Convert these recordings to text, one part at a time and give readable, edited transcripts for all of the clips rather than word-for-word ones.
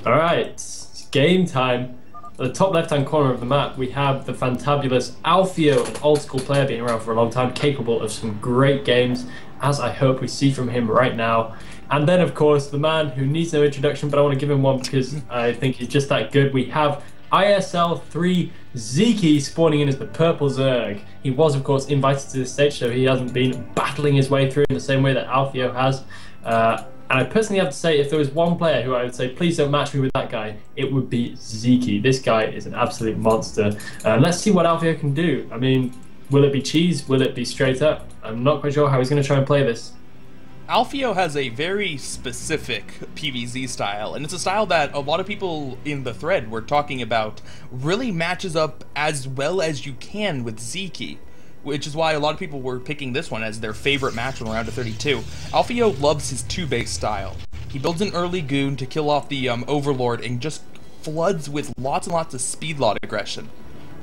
All right, it's game time. At the top left-hand corner of the map, we have the fantabulous Alfio, an old-school player being around for a long time, capable of some great games, as I hope we see from him right now. And then, of course, the man who needs no introduction, but I want to give him one because I think he's just that good. We have ISL3 Zeke spawning in as the Purple Zerg. He was, of course, invited to the stage, so he hasn't been battling his way through in the same way that Alfio has. And I personally have to say, if there was one player who I would say, please don't match me with that guy, it would be Zeke. This guy is an absolute monster. Let's see what Alfio can do. I mean, will it be cheese? Will it be straight up? I'm not quite sure how he's going to try and play this. Alfio has a very specific PvZ style, and it's a style that a lot of people in the thread were talking about really matches up as well as you can with Zeke, which is why a lot of people were picking this one as their favorite match when round to 32. Alfio loves his 2-base style. He builds an early goon to kill off the Overlord and just floods with lots and lots of speed lot aggression.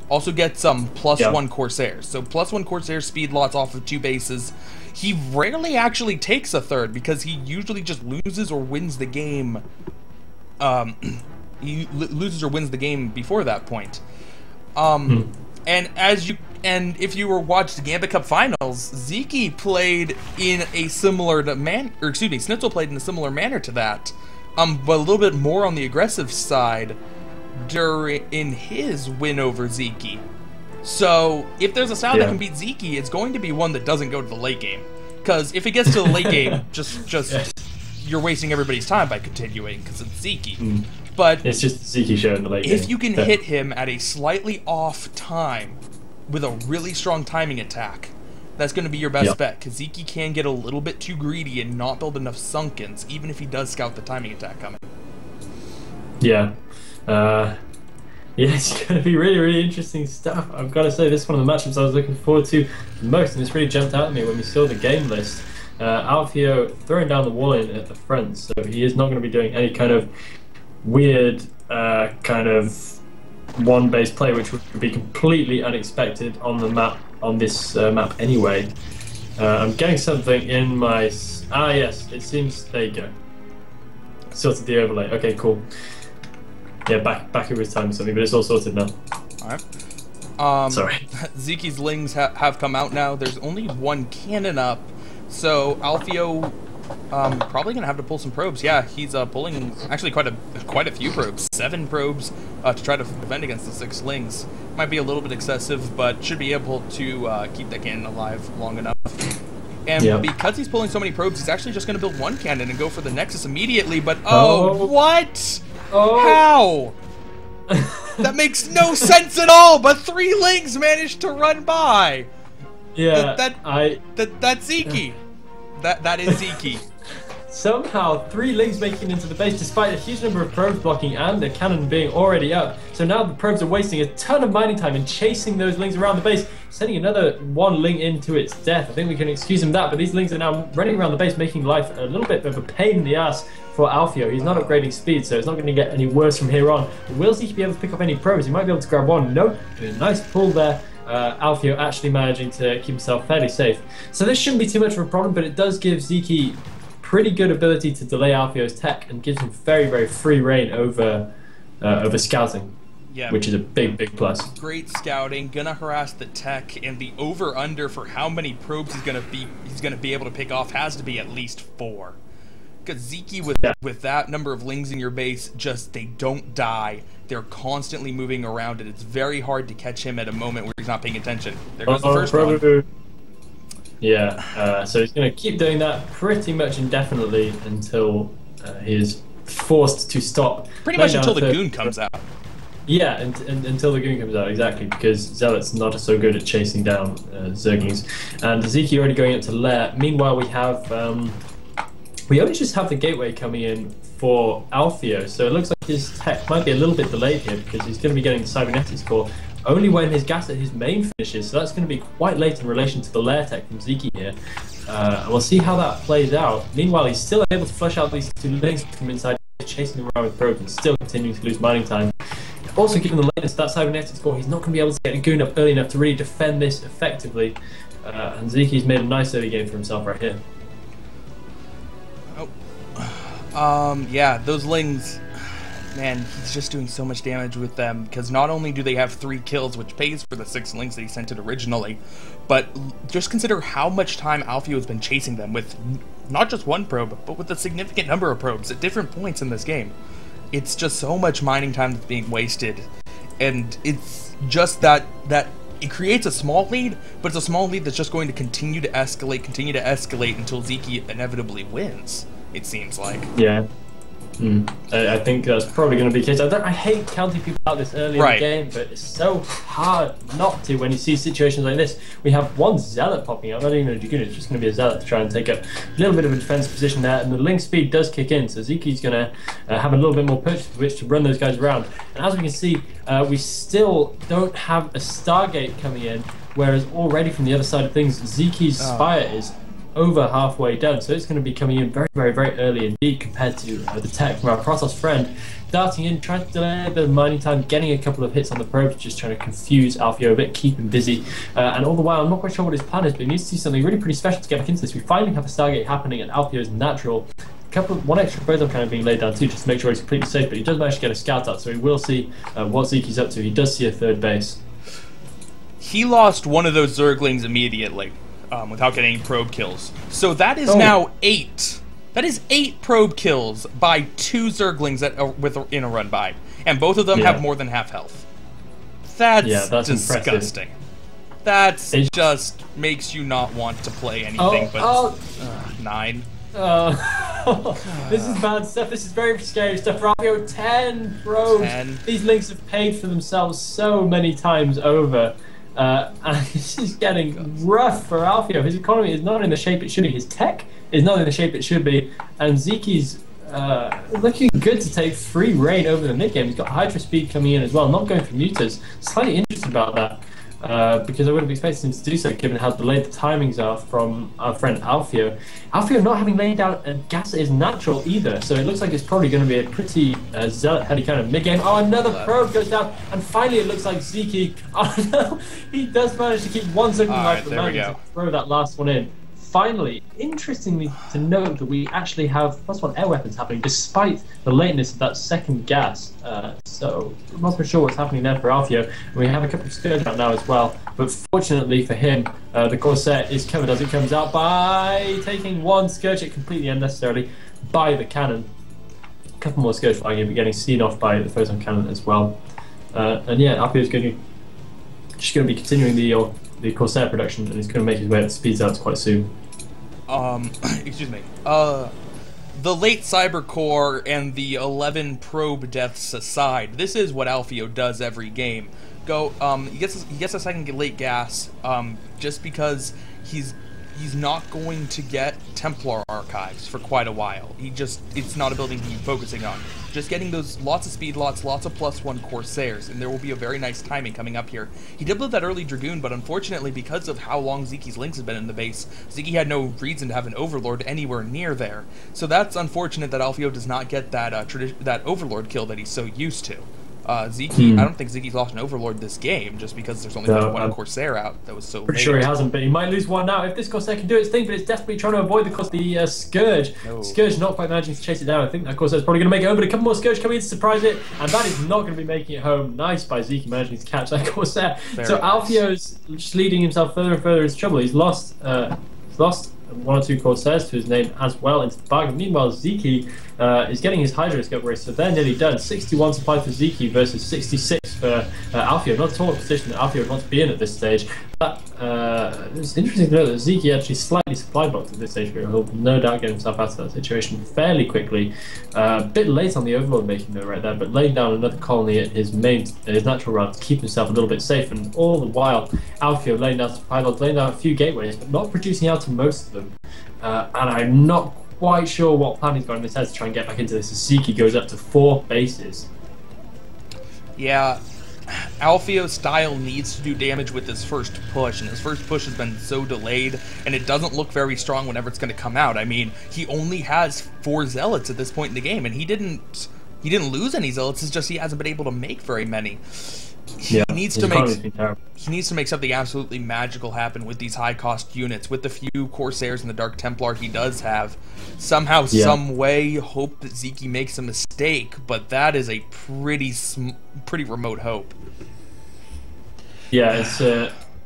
Also gets +1 Corsairs. So +1 Corsair speed lots off of 2 bases. He rarely actually takes a third because he usually just loses or wins the game. He loses or wins the game before that point. And if you were watched the Gambit Cup Finals, Zeke played in a similar Snitzel played in a similar manner to that, but a little bit more on the aggressive side in his win over Zeke. So if there's a style that can beat Zeke, it's going to be one that doesn't go to the late game. Because if it gets to the late game, you're wasting everybody's time by continuing because it's Zeke. But it's just Zeke show in the late game. If you can hit him at a slightly off time with a really strong timing attack, that's going to be your best bet, because Zeke can get a little bit too greedy and not build enough Sunkens, even if he does scout the timing attack coming. Yeah. Yeah, it's going to be really, really interesting stuff. I've got to say, this is one of the matchups I was looking forward to the most, and it's really jumped out at me when we saw the game list. Alfio throwing down the wall in at the front, so he is not going to be doing any kind of weird kind of one-base play, which would be completely unexpected on the map, on this map anyway. I'm getting something in my... yes, it seems... There you go. Sorted the overlay. Okay, cool. Yeah, back it was time or something, but it's all sorted now. Alright. Sorry. Zeke's Lings have come out now. There's only one cannon up, so Alfio probably gonna have to pull some probes. Yeah, he's pulling actually quite a few probes, 7 probes to try to defend against the 6 Lings. Might be a little bit excessive, but should be able to keep that cannon alive long enough. And because he's pulling so many probes, he's actually just gonna build 1 cannon and go for the Nexus immediately. But what? How? That makes no sense at all. But 3 Lings managed to run by. Yeah, that's Zeke. That is Zeke. Somehow 3 Lings making it into the base despite a huge number of probes blocking and a cannon being already up. So now the probes are wasting a ton of mining time and chasing those Lings around the base, sending another 1 Ling into its death. I think we can excuse him that, but these Lings are now running around the base, making life a little bit of a pain in the ass for Alfio. He's not upgrading speed, so it's not going to get any worse from here on. Will Zeke be able to pick up any probes? He might be able to grab 1. No, nice pull there. Alfio actually managing to keep himself fairly safe. So this shouldn't be too much of a problem, but it does give Zeke pretty good ability to delay Alfio's tech and gives him very, very free reign over scouting, which is a big plus. Great scouting, gonna harass the tech, and the over/under for how many probes he's gonna be able to pick off has to be at least 4. Because Zeke with that number of Lings in your base, they don't die. They're constantly moving around, and it's very hard to catch him at a moment where he's not paying attention. There goes the first one. Yeah, so he's going to keep doing that pretty much indefinitely until he is forced to stop. Pretty much until the goon comes out. Yeah, until the goon comes out, exactly, because Zealot's not so good at chasing down Zerglings. And Zeke already going up to Lair. Meanwhile, we have... we only just have the gateway coming in for Alfio, so it looks like his tech might be a little bit delayed here because he's going to be getting the Cybernetics core only when his gas at his main finishes, so that's going to be quite late in relation to the Lair tech from Zeke here. And we'll see how that plays out. Meanwhile, he's still able to flush out these 2 Lings from inside, chasing them around with probes and still continuing to lose mining time. Also, given the latest that Cybernetics core, he's not going to be able to get a goon up early enough to really defend this effectively. And Zeke's made a nice early game for himself right here. Yeah, those Lings, man, he's just doing so much damage with them, because not only do they have 3 kills, which pays for the 6 links that he sent it originally, but just consider how much time Alfio has been chasing them with not just one probe, but with a significant number of probes at different points in this game. It's just so much mining time that's being wasted, and it's just that it creates a small lead, but it's a small lead that's just going to continue to escalate until Zeke inevitably wins, it seems like. Yeah. I think that's probably going to be the case. I hate counting people out this early in the game, but it's so hard not to when you see situations like this. We have one Zealot popping up, not even a Dragoon, it's just going to be a Zealot to try and take up a little bit of a defense position there, and the link speed does kick in, so Zeke's going to have a little bit more push with which to run those guys around. And as we can see, we still don't have a Stargate coming in, whereas already from the other side of things, Zeke's Spire is over halfway done, so it's going to be coming in very, very, very early indeed compared to the tech from our Protoss friend. Darting in, trying to delay a bit of mining time, getting a couple of hits on the probes, just trying to confuse Alfio a bit, keep him busy. And all the while, I'm not quite sure what his plan is, but he needs to do something really pretty special to get back into this. We finally have a Stargate happening at Alfio's natural. One extra probe kind of being laid down too, just to make sure he's completely safe, but he does manage to get a scout out, so he will see what Zeke's up to. He does see a third base. He lost one of those Zerglings immediately. Without getting any probe kills. So that is now 8. That is 8 probe kills by 2 Zerglings in a run by. And both of them have more than half health. That's disgusting. That just makes you not want to play anything but 9. This is bad stuff. This is very scary stuff. Alfio, 10 probes. 10. These links have paid for themselves so many times over. And this is getting rough for Alfio. His economy is not in the shape it should be. His tech is not in the shape it should be. And Zeke's looking good to take free reign over the mid-game. He's got Hydra speed coming in as well, not going for mutas. Slightly interested about that. Because I wouldn't have expected him to do so given how delayed the timings are from our friend Alfio. Alfio not having laid down a gas that is natural either, so it looks like it's probably going to be a pretty Zealot-heady kind of mid-game. Oh, another probe goes down, and finally it looks like Zeke, oh no, he does manage to keep one second life for managing to throw that last one in. Finally, interestingly to note that we actually have +1 air weapons happening despite the lateness of that second gas. So I'm not sure what's happening there for Alfio. We have a couple of Scourge out now as well, but fortunately for him, the Corsair is covered as it comes out by taking one Scourge hit completely unnecessarily by the cannon. A couple more Scourge flying in, but getting seen off by the Photon cannon as well. And yeah, Alfio is just going to be continuing the Corsair production, and he's going to make his way up to speeds out quite soon. Excuse me. The late Cyber Core and the 11 probe deaths aside, this is what Alfio does every game. He gets a second late gas, just because he's not going to get Templar archives for quite a while. It's not a building he's focusing on. Just getting those lots of speed lots of +1 Corsairs, and there will be a very nice timing coming up here. He did build that early Dragoon, but unfortunately, because of how long Zeke's links have been in the base, Zeke had no reason to have an Overlord anywhere near there. So that's unfortunate that Alfio does not get that Overlord kill that he's so used to. Zeke, I don't think Zeke's lost an Overlord this game, just because there's only one Corsair out that was so pretty sure he hasn't, but he might lose one now if this Corsair can do its thing, but it's desperately trying to avoid the Scourge. No. Scourge not quite managing to chase it down. I think that Corsair's probably going to make it home, but a couple more Scourge coming in to surprise it, and that is not going to be making it home. Nice by Zeke managing to catch that Corsair. So Alfio's just leading himself further and further into trouble. He's lost 1 or 2 Corsairs to his name as well into the bargain. Meanwhile, Zeke is getting his Hydra upgrade, so they're nearly done. 61 supply for Zeke versus 66 for Alfio. Not at all a position that Alfio would want to be in at this stage. But it's interesting to know that Zeke actually slightly supply blocked at this stage, but he'll no doubt get himself out of that situation fairly quickly. A bit late on the Overlord making though right there, but laying down another colony at his natural route to keep himself a little bit safe, and all the while Alfio laying down supply logs, laying down a few gateways, but not producing out to most of them. And I'm not quite sure what plan he's got in his head to try and get back into this as Zeke goes up to 4 bases. Yeah, Alfio's style needs to do damage with his first push, and his first push has been so delayed, and it doesn't look very strong whenever it's going to come out. I mean, he only has 4 Zealots at this point in the game, and he didn't lose any Zealots, it's just he hasn't been able to make very many. he needs to economy's been terrible. he needs to make something absolutely magical happen with these high cost units, with the few Corsairs and the Dark Templar he does have. Somehow, some way, hope that Zeke makes a mistake, but that is a pretty remote hope. Yeah, it's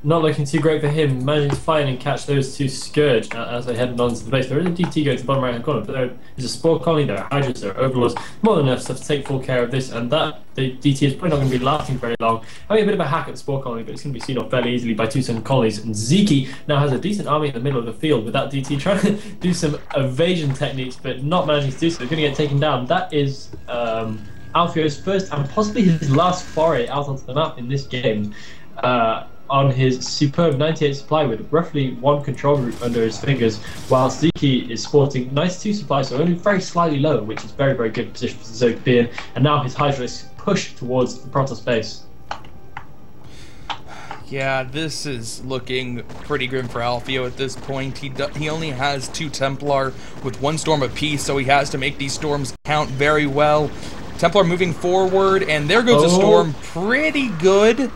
not looking too great for him. Managing to find and catch those two Scourge as they head on to the base. There is a DT going to the bottom right hand corner, but there is a Spore Colony, there are Hydras, there are Overlords. More than enough stuff to take full care of this, and that the DT is probably not going to be lasting very long. Having a bit of a hack at the Spore Colony, but it's going to be seen off fairly easily by 2 second colonies. And Zeke now has a decent army in the middle of the field with that DT trying to do some evasion techniques, but not managing to do so. They're going to get taken down. That is Alfio's first and possibly his last foray out onto the map in this game. On his superb 98 supply with roughly 1 control route under his fingers, while Zeke is sporting 92 supply, so only very slightly lower, which is very, very good position for Zoe to be in. And now his Hydra is pushed towards the Protoss base. Yeah, this is looking pretty grim for Alfio at this point. He only has 2 Templar with 1 Storm apiece, so he has to make these storms count very well. Templar moving forward, and there goes a storm. Pretty good.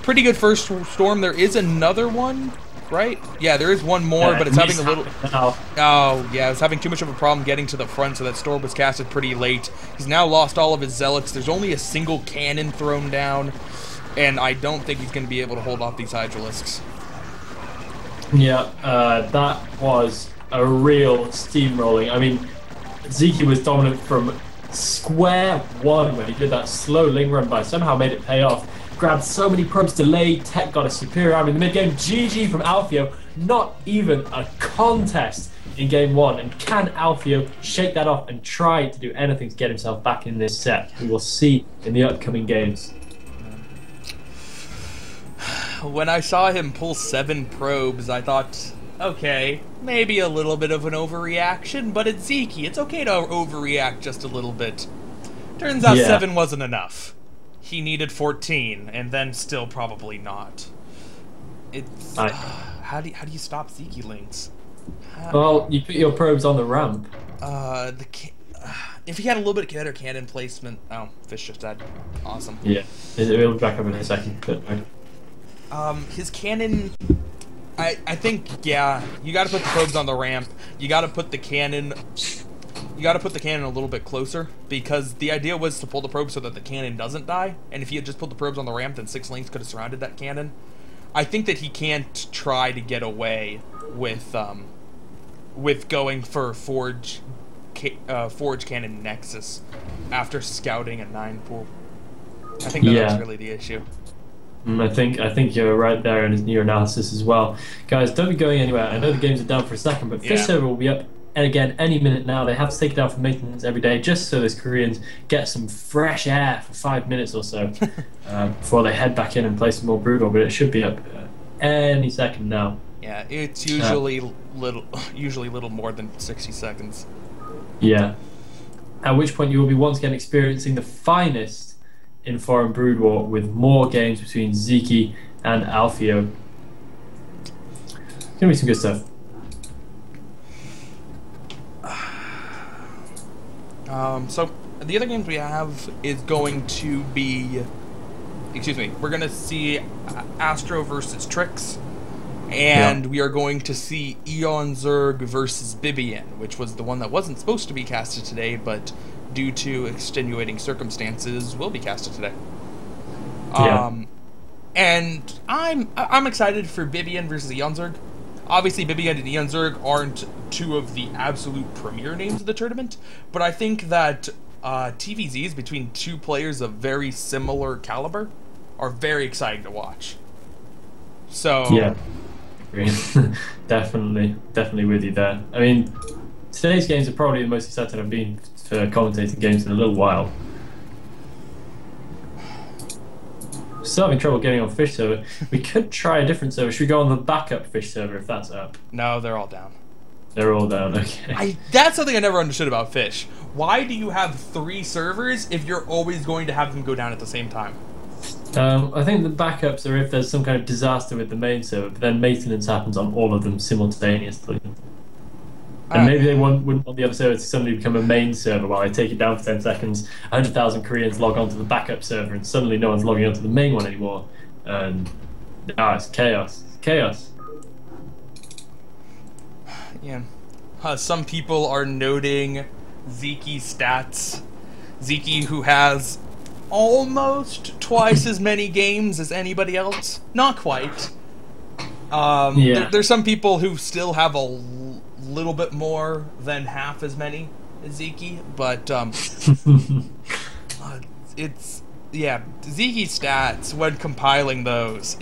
Pretty good first storm. There is another one, right? Yeah, there is one more, but it's having a little... Oh, yeah, it's having too much of a problem getting to the front, so that storm was casted pretty late. He's now lost all of his Zealots. There's only a single cannon thrown down, and I don't think he's going to be able to hold off these Hydralisks. Yeah, that was a real steamrolling. I mean, Zeke was dominant from square one when he did that slow Ling run, but somehow made it pay off. Grabbed so many probes delayed, Tech got a superior army in the mid-game. GG from Alfio, not even a contest in game 1. And can Alfio shake that off and try to do anything to get himself back in this set? We will see in the upcoming games. When I saw him pull 7 probes, I thought, okay, maybe a little bit of an overreaction, but it's Zeke. It's okay to overreact just a little bit. Turns out 7 wasn't enough. He needed 14, and then still probably not. It's how do you stop Zeke links? Well, you put your probes on the ramp. If he had a little bit better cannon placement. Oh, Fish just died. Awesome. Yeah, it'll be back up in a second. But his cannon. I think you got to put the probes on the ramp. You got to put the cannon. You got to put the cannon a little bit closer, because the idea was to pull the probe so that the cannon doesn't die, and if he had just put the probes on the ramp, then 6 links could have surrounded that cannon. I think that he can't try to get away with going for Forge Cannon Nexus after scouting a 9 pool. I think that's really the issue. I think you're right there in your analysis as well. Guys, don't be going anywhere. I know the games are down for a second, but Fish server will be up and again any minute now. They have to take it down for maintenance every day just so those Koreans get some fresh air for 5 minutes or so before they head back in and play some more Brood War, but it should be up any second now. Yeah, it's usually little more than 60 seconds. Yeah. At which point you will be once again experiencing the finest in Foreign Brood War with more games between Zeke and Alfio. It's gonna be some good stuff. So the other games we have is going to be, we're going to see Astro versus Trix, and we are going to see Eon Zerg versus Bibian, which was the one that wasn't supposed to be casted today, but due to extenuating circumstances will be casted today. And I'm excited for Bibian versus Eon Zerg. Obviously, Bibian and Eon Zerg aren't 2 of the absolute premier names of the tournament, but I think that TVZs between 2 players of very similar caliber are very exciting to watch. So yeah, definitely with you there. I mean, today's games are probably the most exciting I've been for commentating games in a little while. Still having trouble getting on Fish server. We could try a different server. Should we go on the backup Fish server if that's up? No, they're all down. They're all down, okay. That's something I never understood about Fish. Why do you have 3 servers if you're always going to have them go down at the same time? I think the backups are if there's some kind of disaster with the main server, but then maintenance happens on all of them simultaneously. And maybe they wouldn't want the other server to suddenly become a main server while they take it down for 10 seconds, 100,000 Koreans log onto the backup server, and suddenly no one's logging onto the main one anymore. And it's chaos. It's chaos. Yeah. Some people are noting Zeeky's stats. Zeeky, who has almost twice as many games as anybody else. Not quite. There's some people who still have a little bit more than half as many as Zeeky, but Zeeky's stats, when compiling those,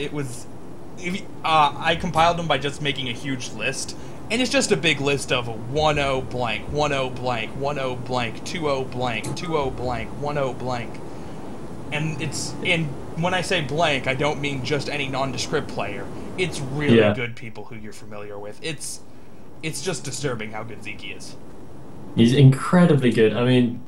I compiled them by just making a huge list, and it's just a big list of 1-0 blank, 1-0 blank, 1-0 blank, 2-0 blank, 2-0 blank, 1-0 blank. And when I say blank, I don't mean just any nondescript player. It's really good people who you're familiar with. It's just disturbing how good Zeeky is. He's incredibly good. I mean,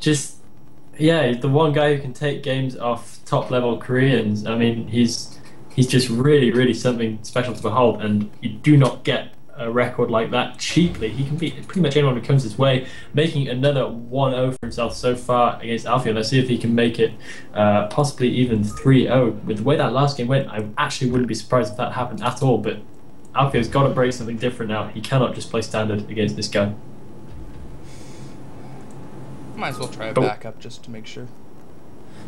the one guy who can take games off top-level Koreans. I mean, he's just really, really something special to behold, and you do not get a record like that cheaply. He can beat pretty much anyone who comes his way, making another 1-0 for himself so far against Alfio. Let's see if he can make it possibly even 3-0. With the way that last game went, I actually wouldn't be surprised if that happened at all, but Alfio's got to break something different now. He cannot just play standard against this guy. Might as well try a backup just to make sure.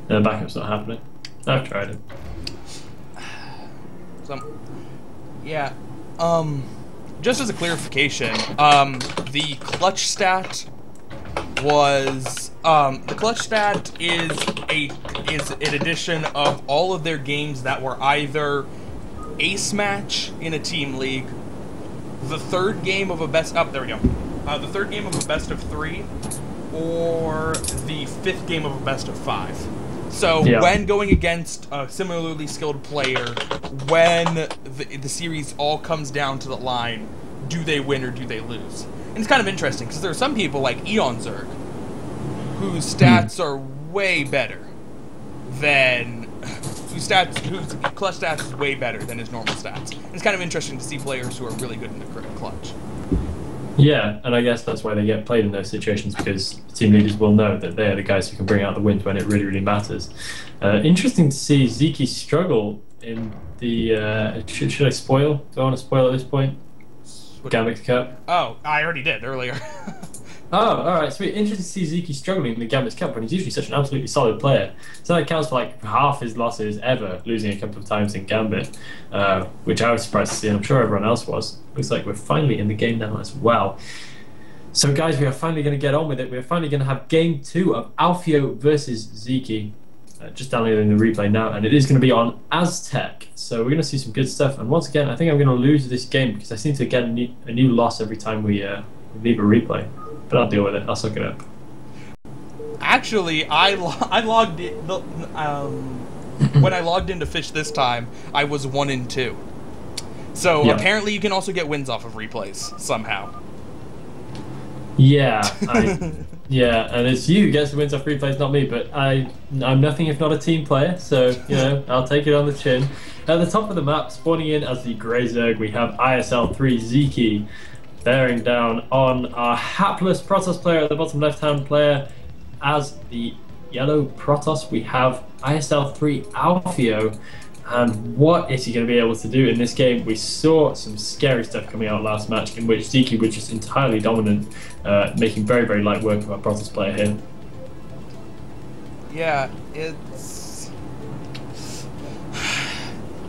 No, backup's not happening. I've tried it. Just as a clarification, the clutch stat was the clutch stat is an addition of all of their games that were either ace match in a team league, the third game of a best the third game of a best of 3, or the 5th game of a best of 5. So when going against a similarly skilled player, when the series all comes down to the line, do they win or do they lose? And it's kind of interesting because there are some people like Eon Zerg whose stats are way better than whose clutch stats is way better than his normal stats. And it's kind of interesting to see players who are really good in the clutch. Yeah, and I guess that's why they get played in those situations, because team leaders will know that they are the guys who can bring out the wins when it really, really matters. Interesting to see Zeeky struggle in the... should I spoil? Do I want to spoil at this point? Gambit Cup? Oh, I already did earlier. Oh, alright, sweet. Interesting to see Zeeky struggling in the Gambit Cup when he's usually such an absolutely solid player. So that accounts for like half his losses ever, losing a couple of times in Gambit, which I was surprised to see, and I'm sure everyone else was. Looks like we're finally in the game now as well. So guys, we are finally going to get on with it. We're finally going to have Game 2 of Alfio versus Zeeky. Just downloading the replay now, and it is going to be on Aztec. So we're going to see some good stuff. And once again, I think I'm going to lose this game because I seem to get a new loss every time we leave a replay. But I'll deal with it. I'll suck it up. Actually, I logged in. When I logged into Fish this time, I was 1-2. So apparently, you can also get wins off of replays somehow. Yeah, yeah, and it's you who gets the wins off replays, not me. But I'm nothing if not a team player, so I'll take it on the chin. At the top of the map, spawning in as the Grey Zerg, we have ISL3 Zeeky. Bearing down on our hapless Protoss player at the bottom left-hand player. As the yellow Protoss, we have ISL3 Alfio. And what is he going to be able to do in this game? We saw some scary stuff coming out last match in which Zeeky was just entirely dominant, making very, very light work of our Protoss player here. Yeah,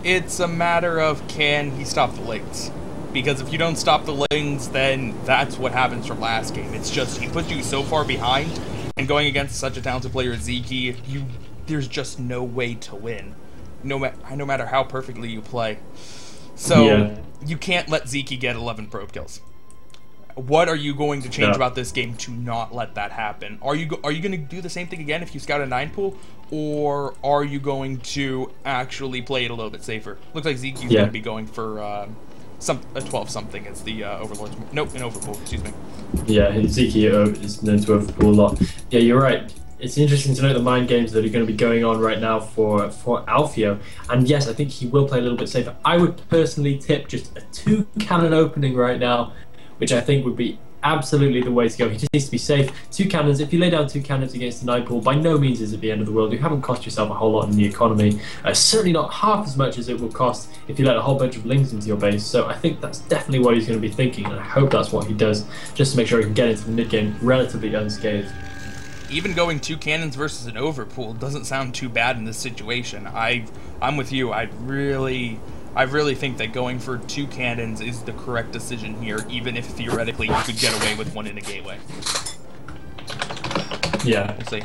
it's a matter of can he stop the lanes. Because if you don't stop the lanes, then that's what happens from last game. It's just, he puts you so far behind, and going against such a talented player as Zeeky, there's just no way to win. No matter how perfectly you play. So, you can't let Zeeky get 11 probe kills. What are you going to change about this game to not let that happen? Are you going to do the same thing again if you scout a 9 pool? Or are you going to actually play it a little bit safer? Looks like Zeeky's going to be going for... a 12-something is the Overlord's... Nope, an Overpool, excuse me. Yeah, Zeeky is known to Overpool a lot. Yeah, you're right. It's interesting to note the mind games that are going to be going on right now for Alfio. And yes, I think he will play a little bit safer. I would personally tip just a 2-cannon opening right now which I think would be absolutely the way to go. He just needs to be safe. 2 cannons. If you lay down 2 cannons against the 9 pool, by no means is it the end of the world. You haven't cost yourself a whole lot in the economy. Certainly not half as much as it will cost if you let a whole bunch of lings into your base. So I think that's definitely what he's going to be thinking, and I hope that's what he does, just to make sure he can get into the mid game relatively unscathed. Even going 2 cannons versus an overpool doesn't sound too bad in this situation. I'm with you. I really think that going for 2 cannons is the correct decision here, even if theoretically you could get away with 1 in a gateway. Yeah. We'll see.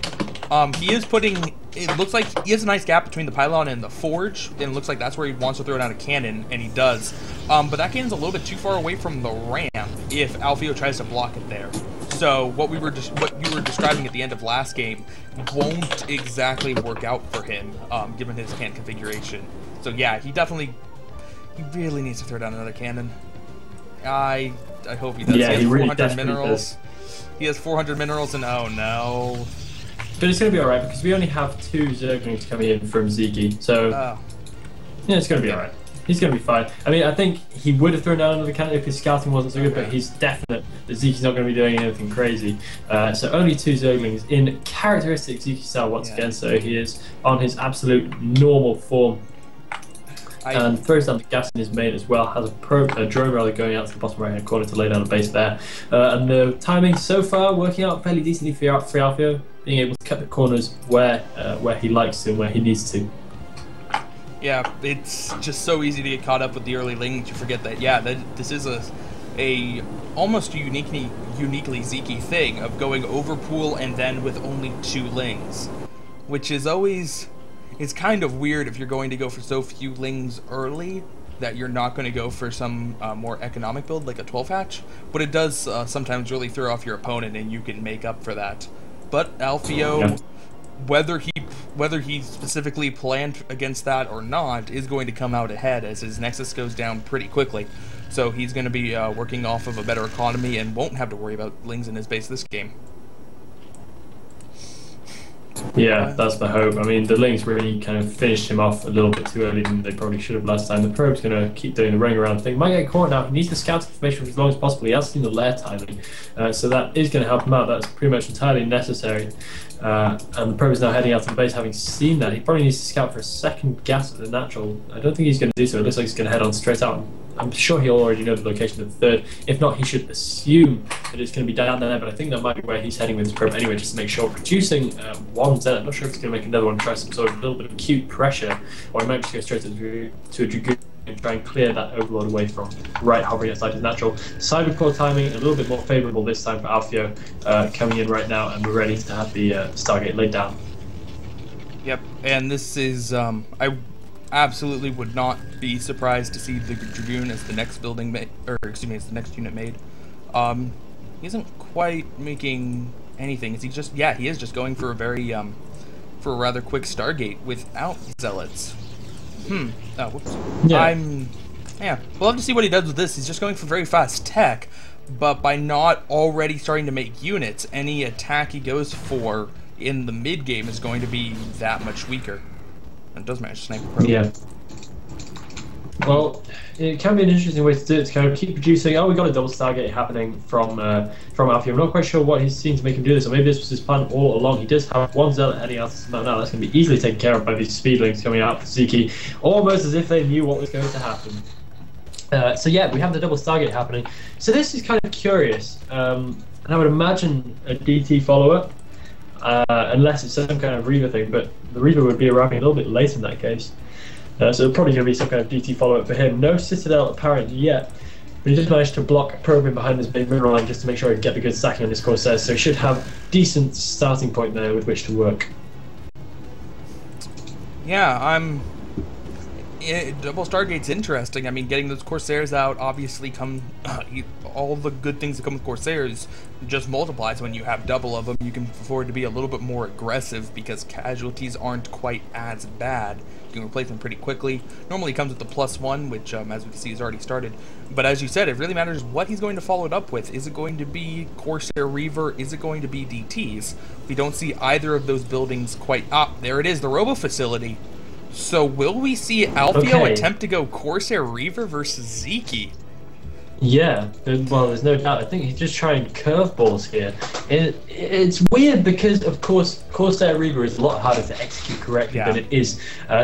He is putting, it looks like he has a nice gap between the pylon and the forge, and it looks like that's where he wants to throw down a cannon, and he does. But that cannon's a little bit too far away from the ramp if Alfio tries to block it there. So what you were describing at the end of last game won't exactly work out for him, given his cannon configuration. So yeah, he really needs to throw down another cannon. I hope he does. Yeah, he has he really 400 minerals. does. He has 400 minerals, and oh no. But it's going to be alright, because we only have 2 Zerglings coming in from Ziki. So, yeah, it's going to be alright. He's going to be fine. I mean, I think he would have thrown down another cannon if his scouting wasn't so good, but he's definite that Ziki's not going to be doing anything crazy. So only 2 Zerglings in characteristic Ziki style once again, so he is on his absolute normal form. And throws down the gas in his main as well, has a drone rather going out to the bottom right hand corner to lay down a base there. And the timing so far working out fairly decently for Alfio, being able to cut the corners where he likes to and where he needs to. Yeah, it's just so easy to get caught up with the early lings. You forget that, yeah, this is a almost uniquely Ziki thing of going overpool and then with only 2 lings, which is always... It's kind of weird if you're going to go for so few lings early that you're not going to go for some more economic build like a 12 hatch, but it does sometimes really throw off your opponent and you can make up for that. But Alfio, whether he specifically planned against that or not, is going to come out ahead as his Nexus goes down pretty quickly. So he's going to be working off of a better economy and won't have to worry about lings in his base this game. Yeah, that's the hope. I mean, the Lings really kind of finished him off a little bit too early than they probably should have last time. The Probe's going to keep doing the ring around thing. Might get caught now. He needs to scout information for as long as possible. He has seen the lair timing, so that is going to help him out. That's pretty much entirely necessary. And the Probe is now heading out to the base having seen that. He probably needs to scout for a second gas at the natural. I don't think he's going to do so. It looks like he's going to head on straight out. I'm sure he'll already know the location of the 3rd. If not, he should assume that it's going to be down there, but I think that might be where he's heading with his Probe anyway, just to make sure. Producing 1 Zen. I'm not sure if he's going to make another one, try some sort of a little bit of acute pressure, or he might just go straight to a Dragoon and try and clear that Overlord away from right hovering outside his natural. Cybercore timing, a little bit more favourable this time for Alfio, coming in right now, and we're ready to have the Stargate laid down. Yep, and this is, I absolutely would not be surprised to see the Dragoon as the next building made, or excuse me, as the next unit made. He isn't quite making anything. Is he just? Yeah, he is just going for a very for a rather quick Stargate without zealots. Oh, whoops. Yeah. Yeah. We'll have to see what he does with this. He's just going for very fast tech, but by not already starting to make units, any attack he goes for in the mid game is going to be that much weaker. It does manage to snipe a Probe. Yeah. Well, it can be an interesting way to do it, to kind of keep producing. Oh, we got a double Stargate happening from Alfio. I'm not quite sure what he's seen to make him do this, or maybe this was his plan all along. He does have 1 Zealot heading out to now. That's going to be easily taken care of by these Speedlings coming out for Ziki, almost as if they knew what was going to happen. So yeah, we have the double Stargate happening. So this is kind of curious, and I would imagine a DT follow-up, unless it's some kind of Reaver thing, but the Reaver would be arriving a little bit late in that case. So probably going to be some kind of DT follow-up for him. No Citadel apparent yet, but he just managed to block Probing behind this big mineral line just to make sure he can get the good sacking on this Corsair, so he should have decent starting point there with which to work. Yeah, double Stargate's interesting. I mean, getting those Corsairs out obviously all the good things that come with Corsairs just multiplies when you have double of them. You can afford to be a little bit more aggressive because casualties aren't quite as bad. You can replace them pretty quickly. Normally it comes with the +1, which as we can see is already started. But as you said, it really matters what he's going to follow it up with. Is it going to be Corsair Reaver? Is it going to be DTs? We don't see either of those buildings quite... there it is, the Robo Facility. So will we see Alfio attempt to go Corsair Reaver versus Ziki? Yeah, well, there's no doubt. I think he's just trying curveballs here. It's weird because, of course, Corsair Reaver is a lot harder to execute correctly than it is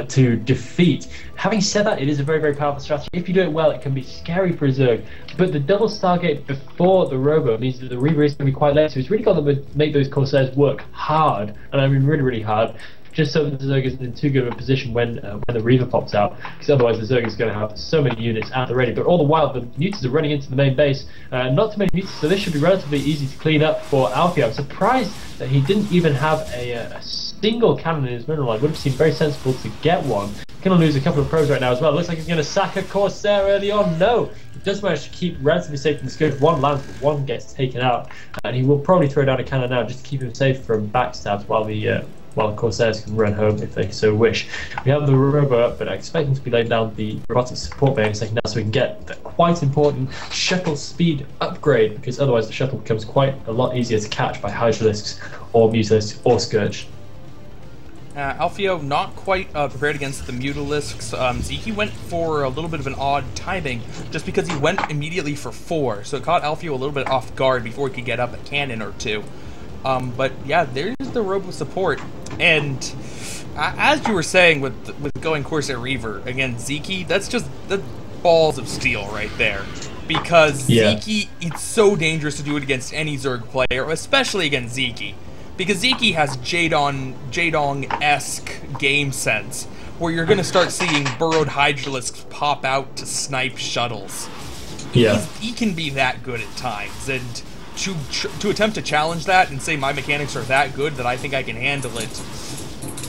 to defeat. Having said that, it is a very, very powerful strategy. If you do it well, it can be scary for a Zerg. But the double Stargate before the Robo means that the Reaver is going to be quite late. So he's really got to make those Corsairs work hard, and I mean really, really hard, just so that the Zerg isn't in too good of a position when the Reaver pops out, because otherwise the Zerg is going to have so many units at the ready. But all the while, the Mutas are running into the main base. Not too many Mutas, so this should be relatively easy to clean up for Alfio. I'm surprised that he didn't even have a single cannon in his mineral line. Would have seemed very sensible to get one. Going to lose a couple of probes right now as well. Looks like he's going to sack a Corsair early on. No, he does manage to keep relatively safe from the scourge. One lands, but one gets taken out, and he will probably throw down a cannon now just to keep him safe from backstabs while the Corsairs can run home if they so wish. We have the Robo up, but I expect him to be laying down the robotic support bay in a second now, so we can get the quite important shuttle speed upgrade, because otherwise the shuttle becomes quite a lot easier to catch by Hydralisks or Mutalisks or Scourge. Alfio not quite prepared against the Mutalisks. Zeke went for a little bit of an odd timing, just because he went immediately for 4, so it caught Alfio a little bit off guard before he could get up a cannon or two. But yeah, there's the Robo support, and as you were saying with going Corsair Reaver against Zeke, that's just the balls of steel right there. Because Zeke, it's so dangerous to do it against any Zerg player, especially against Zeke. Because Zeke has Jaedong-esque game sense, where you're going to start seeing burrowed Hydralisks pop out to snipe shuttles. Yeah. He can be that good at times, and to attempt to challenge that and say my mechanics are that good that I think I can handle it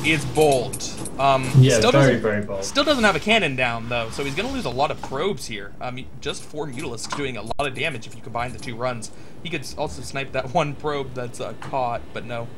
is bold. Very bold. Still doesn't have a cannon down, though, so he's going to lose a lot of probes here. I mean, just 4 Mutalisks doing a lot of damage if you combine the 2 runs. He could also snipe that 1 probe that's caught, but no,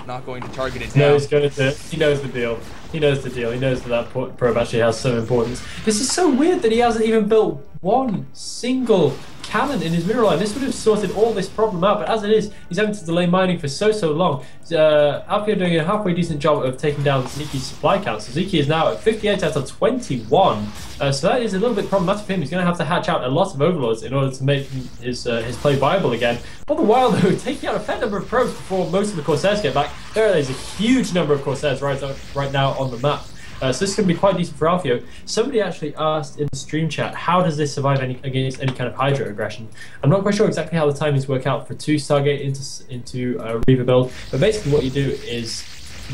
not going to target it down. No, he's going to. He knows the deal. He knows the deal. He knows that probe actually has some importance. This is so weird that he hasn't even built one single cannon in his mineral line. This would have sorted all this problem out, but as it is, he's having to delay mining for so long. Alfio doing a halfway decent job of taking down Zeke's supply count. So Zeke is now at 58 out of 21. So that is a little bit problematic for him. He's going to have to hatch out a lot of overlords in order to make his play viable again. All the while, though, taking out a fair number of probes before most of the Corsairs get back. There is a huge number of Corsairs right now on the map. So this is going to be quite decent for Alfio. Somebody actually asked in the stream chat, how does this survive against any kind of Hydra aggression? I'm not quite sure exactly how the timings work out for 2 Stargate into Reaver build, but basically what you do is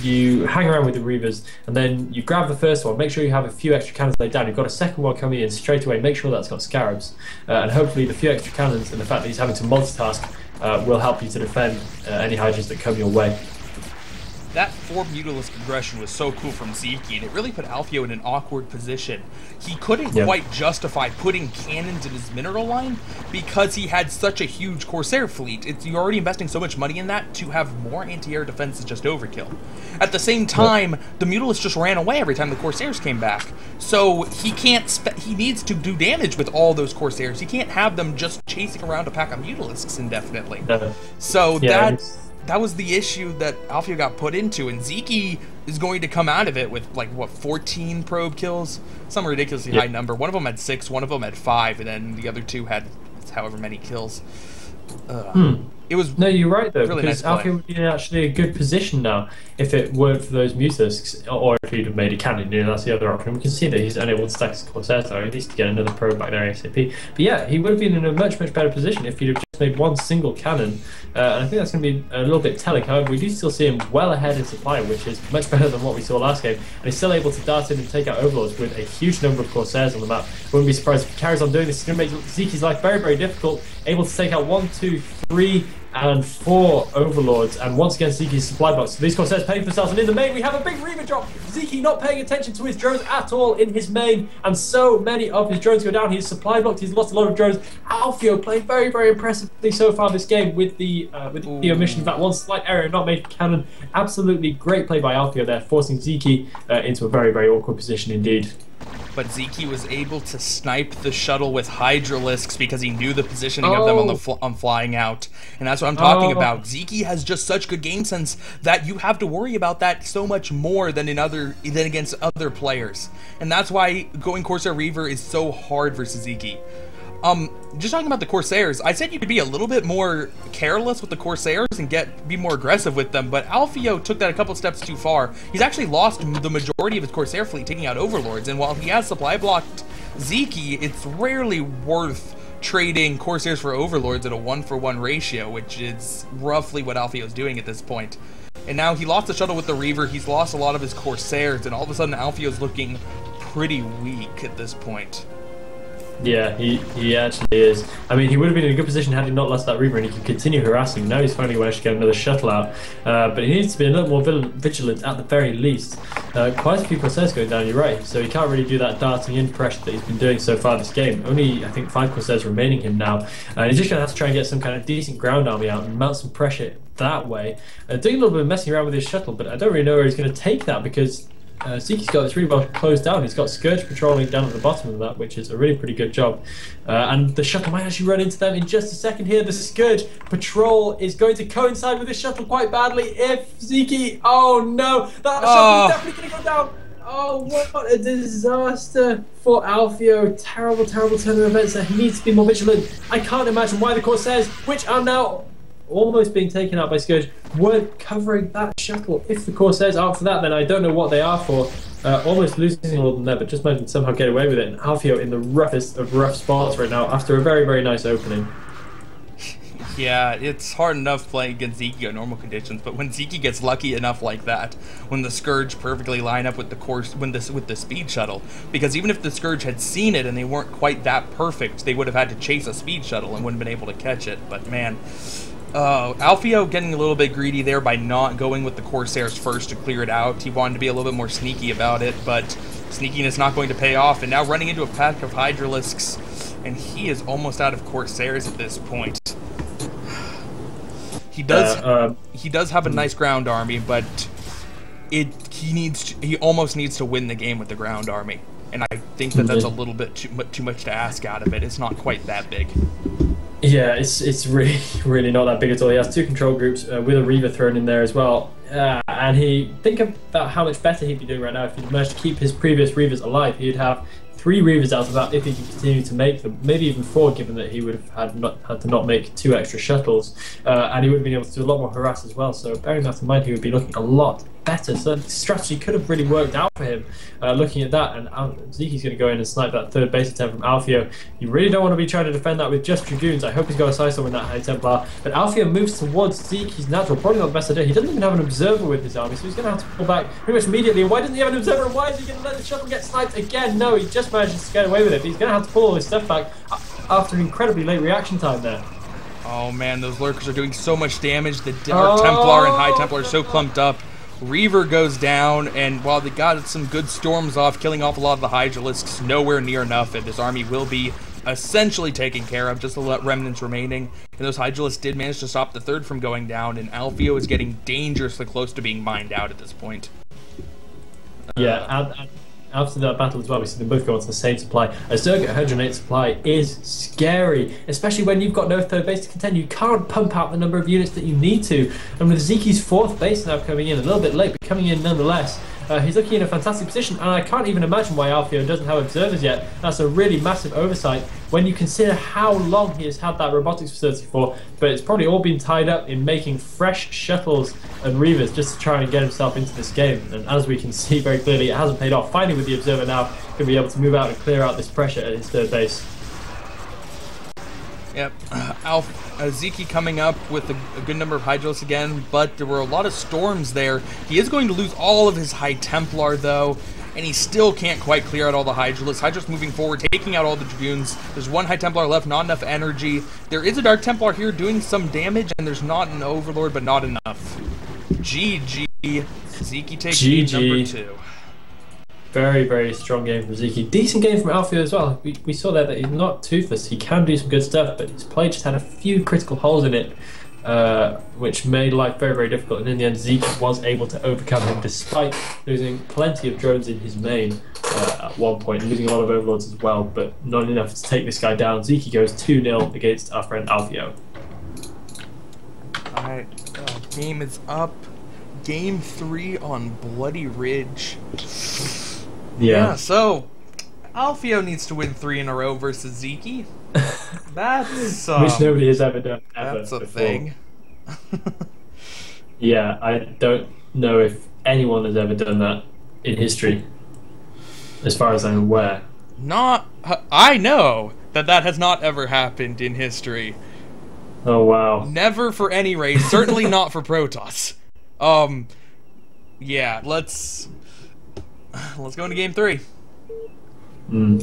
you hang around with the Reavers, and then you grab the first one, make sure you have a few extra cannons laid down. You've got a second one coming in straight away, make sure that's got Scarabs, and hopefully the few extra cannons and the fact that he's having to multitask will help you to defend any Hydras that come your way. That 4 Mutalisk aggression was so cool from Zeke, and it really put Alfio in an awkward position. He couldn't quite justify putting cannons in his mineral line because he had such a huge Corsair fleet. You're already investing so much money in that, to have more anti-air defense is just overkill. At the same time, the Mutalisk just ran away every time the Corsairs came back. So he can't. He needs to do damage with all those Corsairs. He can't have them just chasing around a pack of Mutalisks indefinitely. So that was the issue that Alfio got put into, and Zeke is going to come out of it with, like, what, 14 probe kills? Some ridiculously high number. One of them had 6, one of them had 5, and then the other 2 had however many kills. It was no, you're right though, really because nice Alfio would be in actually a good position now if it weren't for those Mutalisks, or if he'd have made a cannon. That's the other option. We can see that he's unable to stack his Corsairs, though, at least to get another probe back there ASAP. But yeah, he would have been in a much better position if he'd have just made one single cannon. And I think that's going to be a little bit telling. However, we do still see him well ahead in supply, which is much better than what we saw last game. And he's still able to dart in and take out Overlords with a huge number of Corsairs on the map. Wouldn't be surprised if he carries on doing this. It's going to make Zeke's life very difficult. Able to take out 1, 2, 3, and 4 Overlords, and once again Zeke's supply box. So these Corsairs paying for themselves, and in the main we have a big Reaver drop. Zeke not paying attention to his drones at all in his main, and so many of his drones go down. He's supply blocked, he's lost a lot of drones. Alfio played very impressively so far this game with the omission of that one slight error, not made cannon. Absolutely great play by Alfio there, forcing Zeke into a very awkward position indeed. But Zeke was able to snipe the shuttle with Hydralisks because he knew the positioning of them on flying out. And that's what I'm talking about. Zeke has just such good game sense that you have to worry about that so much more than against other players. And that's why going Corsair Reaver is so hard versus Zeke. Just talking about the Corsairs, I said you could be a little bit more careless with the Corsairs and be more aggressive with them, but Alfio took that a couple steps too far. He's actually lost the majority of his Corsair fleet taking out Overlords, and while he has supply blocked Zeke, it's rarely worth trading Corsairs for Overlords at a 1-for-1 ratio, which is roughly what Alfio's doing at this point. And now he lost the shuttle with the Reaver, he's lost a lot of his Corsairs, and all of a sudden Alfio's looking pretty weak at this point. Yeah, he actually is. I mean, he would have been in a good position had he not lost that Reaver, and he can continue harassing. Now he's finally managed to get another shuttle out, but he needs to be a little more vigilant at the very least. Quite a few Corsairs going down, you're right, so he can't really do that darting in pressure that he's been doing so far this game. Only, I think, 5 Corsairs remaining him now, and he's just going to have to try and get some kind of decent ground army out and mount some pressure that way. Doing a little bit of messing around with his shuttle, but I don't really know where he's going to take that, because Zeke's got this really well closed down. He's got Scourge patrolling down at the bottom of that, which is a really pretty good job. And the shuttle might actually run into them in just a second here. The Scourge patrol is going to coincide with the shuttle quite badly if Zeke... Oh no! That shuttle is definitely going to go down! Oh, what a disaster for Alfio. Terrible, terrible turn of events there. He needs to be more vigilant. I can't imagine why the Corsairs, which are now almost being taken out by Scourge, weren't covering that shuttle. If the Corsairs aren't for that, then I don't know what they are for. Almost losing all of them there, but just managing to somehow get away with it. And Alfio in the roughest of rough spots right now after a very, very nice opening. Yeah, it's hard enough playing against Zeke in normal conditions, but when Zeke gets lucky enough like that, when the Scourge perfectly line up with the with the speed shuttle, because even if the Scourge had seen it and they weren't quite that perfect, they would have had to chase a speed shuttle and wouldn't have been able to catch it. But man, Alfio getting a little bit greedy there by not going with the Corsairs first to clear it out. He wanted to be a little bit more sneaky about it, but sneakiness not going to pay off, and now running into a pack of Hydralisks, and he is almost out of Corsairs at this point. He does have a nice ground army, but he almost needs to win the game with the ground army, and I think that's a little bit too much to ask out of it. It's not quite that big. Yeah, it's really, really not that big at all. He has 2 control groups with a Reaver thrown in there as well. And think about how much better he'd be doing right now if he'd managed to keep his previous Reavers alive. He'd have 3 Reavers out of that if he could continue to make them. Maybe even 4, given that he would have had to not make 2 extra shuttles. And he would have been able to do a lot more harass as well. So bearing that in mind, he would be looking a lot better. So the strategy could have really worked out for him looking at that. And Zeke's going to go in and snipe that 3rd base attempt from Alfio. You really don't want to be trying to defend that with just Dragoons. I hope he's got a Sidestorm in that High Templar. But Alfio moves towards Zeke. He's natural, probably not the best idea. He doesn't even have an observer with his army, so he's going to have to pull back pretty much immediately. And why doesn't he have an observer? And why is he going to let the shuttle get sniped again? No, he just manages to get away with it. But he's going to have to pull all his stuff back after an incredibly late reaction time there. Oh man, those Lurkers are doing so much damage. The Dark Templar and High Templar are so clumped up. Reaver goes down, and while they got some good storms off, killing off a lot of the Hydralisks, nowhere near enough, and this army will be essentially taken care of, just the remnants remaining. And those Hydralisks did manage to stop the 3rd from going down, and Alfio is getting dangerously close to being mined out at this point. Yeah, after that battle as well, we see them both go onto the same supply. A Zerg 108 supply is scary, especially when you've got no 3rd base to contend. You can't pump out the number of units that you need to. And with Zeke's 4th base now coming in a little bit late, but coming in nonetheless, he's looking in a fantastic position, and I can't even imagine why Alfio doesn't have observers yet. That's a really massive oversight when you consider how long he has had that robotics facility for, but it's probably all been tied up in making fresh shuttles and Reavers just to try and get himself into this game. And as we can see very clearly, it hasn't paid off. Finally, with the observer now, going to be able to move out and clear out this pressure at his 3rd base. Yep, Zeke coming up with a good number of Hydralisks again, but there were a lot of storms there. He is going to lose all of his High Templar though, and he still can't quite clear out all the Hydralisks. Hydralisks moving forward, taking out all the Dragoons. There's 1 High Templar left, not enough energy. There is a Dark Templar here doing some damage, and there's not an Overlord, but not enough. GG. Zeke takes game number 2. Very, very strong game from Zeke. Decent game from Alfio as well. We saw there that he's not toothless. He can do some good stuff, but his play just had a few critical holes in it, which made life very, very difficult. And in the end, Zeke was able to overcome him despite losing plenty of drones in his main at one point, losing a lot of Overlords as well, but not enough to take this guy down. Zeke goes 2-0 against our friend Alfio. Alright, game is up. Game 3 on Bloody Ridge. Yeah, so Alfio needs to win 3 in a row versus Zeke. That's which nobody has ever done ever that's a before. thing. Yeah, I don't know if anyone has ever done that in history, as far as I'm aware. Not, I know that that has not ever happened in history. Oh wow. Never for any race, certainly not for Protoss. Yeah, let's go into game 3.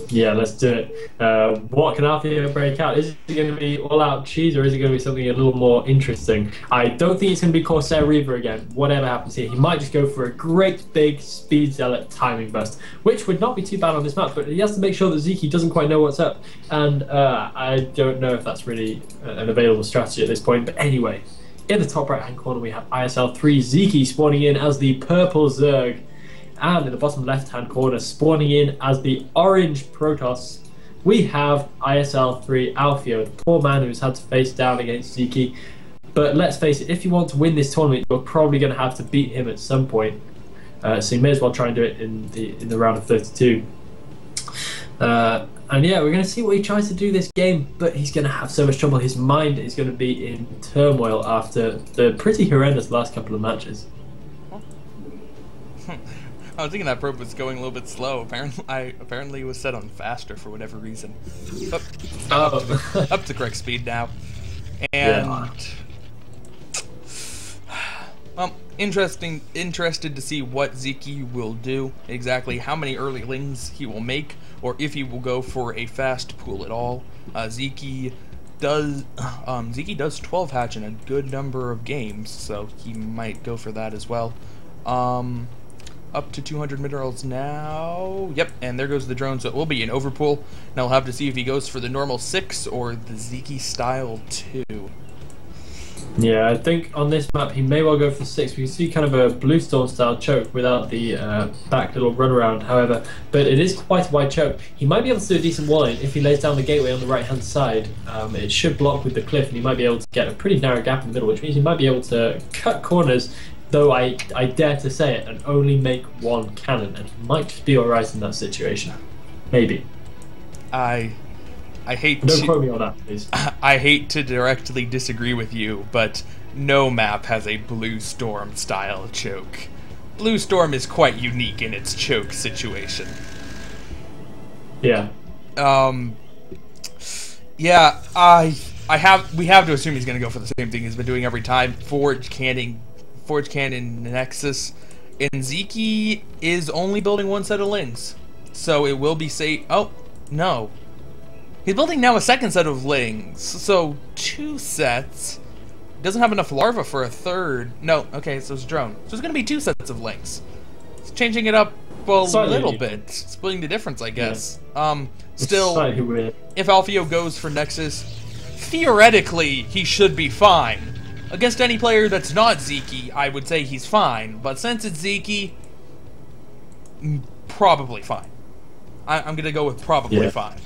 Yeah, let's do it. What can Alfio break out? Is it going to be all-out cheese, or is it going to be something a little more interesting? I don't think it's going to be Corsair Reaver again. Whatever happens here, he might just go for a great big speed zealot timing burst, which would not be too bad on this map. But he has to make sure that Ziki doesn't quite know what's up, and I don't know if that's really an available strategy at this point. But anyway, in the top right-hand corner, we have ISL 3 Ziki spawning in as the purple Zerg. And in the bottom left-hand corner, spawning in as the orange Protoss, we have ISL3 Alfio, the poor man who's had to face down against Ziki. But let's face it, if you want to win this tournament, you're probably going to have to beat him at some point. So you may as well try and do it in the round of 32. And yeah, we're going to see what he tries to do this game, but he's going to have so much trouble. His mind is going to be in turmoil after the pretty horrendous last couple of matches. I was thinking that probe was going a little bit slow. Apparently it was set on faster for whatever reason. Up to correct speed now. And well, interested to see what Ziki will do, exactly how many early lings he will make, or if he will go for a fast pool at all. Ziki does 12 hatch in a good number of games, so he might go for that as well. Up to 200 minerals now. Yep, and there goes the drone, so it will be an overpool. Now we'll have to see if he goes for the normal 6 or the Ziki style 2. Yeah, I think on this map he may well go for 6. We can see kind of a Blue Storm style choke without the back little runaround, however, but it is quite a wide choke. He might be able to do a decent walling if he lays down the gateway on the right hand side. It should block with the cliff, and he might be able to get a pretty narrow gap in the middle, which means he might be able to cut corners, though I dare to say it, and only make one cannon, and he might just be alright in that situation. Maybe. I hate Don't quote me on that, please. I hate to directly disagree with you, but no map has a Blue Storm style choke. Blue Storm is quite unique in its choke situation. Yeah. Yeah, we have to assume he's gonna go for the same thing he's been doing every time. Forge Cannon Nexus. And Ziki is only building one set of lings. So it will be safe. Oh, no. He's building now a second set of lings. So 2 sets. Doesn't have enough larva for a third. No, okay, so it's drone. So it's gonna be 2 sets of lings. It's changing it up a little bit. Splitting the difference, I guess. Yeah. Still, if Alfio goes for Nexus, theoretically he should be fine. Against any player that's not Ziki, I would say he's fine. But since it's Ziki, probably fine. I'm gonna go with probably fine.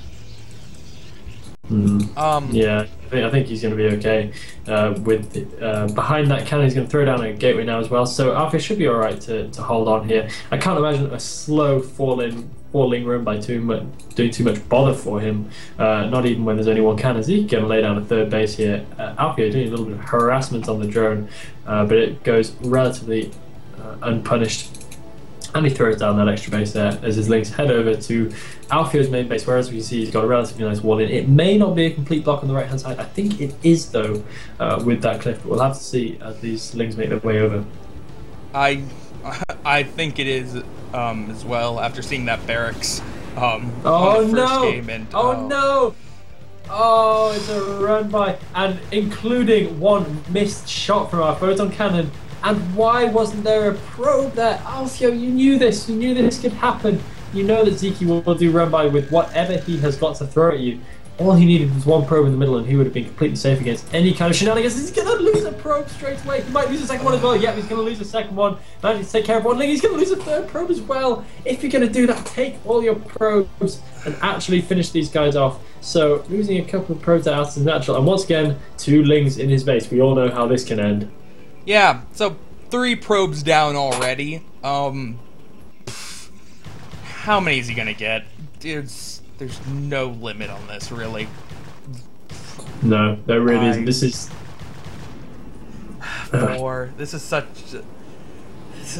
Yeah, I think he's going to be okay. Behind that cannon, he's going to throw down a gateway now as well. So Alfio should be all right to hold on here. I can't imagine a slow falling run by doing too much bother for him. Not even when there's only one cannon. He's going to lay down a third base here. Alfio doing a little bit of harassment on the drone, but it goes relatively unpunished. And he throws down that extra base there as his links head over to Alfio's main base, where as we can see he's got a relatively nice wall in. It may not be a complete block on the right hand side. I think it is though, with that cliff, but we'll have to see as these links make their way over. I think it is as well, after seeing that barracks on the first game. And, no! Oh, it's a run by, and including one missed shot from our photon cannon. And why wasn't there a probe there? Alfio, you knew this. You knew this could happen. You know that Ziki will do run by with whatever he has got to throw at you. All he needed was one probe in the middle, and he would have been completely safe against any kind of shenanigans. He's going to lose a probe straight away. He might lose a second one as well. Yep, he's going to lose a second one. Managing to take care of one link. He's going to lose a third probe as well. If you're going to do that, take all your probes and actually finish these guys off. So losing a couple of probes out is natural. And once again, 2 lings in his base. We all know how this can end. Yeah, so 3 probes down already. How many is he gonna get? There's no limit on this, really. No, there really isn't. This is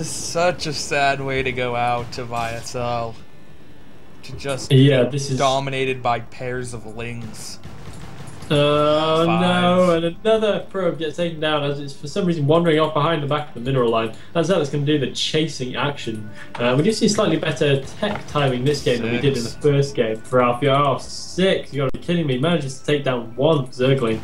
such a sad way to go out to YSL. To just this is dominated by pairs of Lings. Oh no, and another probe gets taken down as it's for some reason wandering off behind the back of the mineral line. That's going to do the chasing action. We do see slightly better tech timing this game than we did in the first game for Alfio. Oh, 6, you gotta be kidding me. Manages to take down 1 Zergling.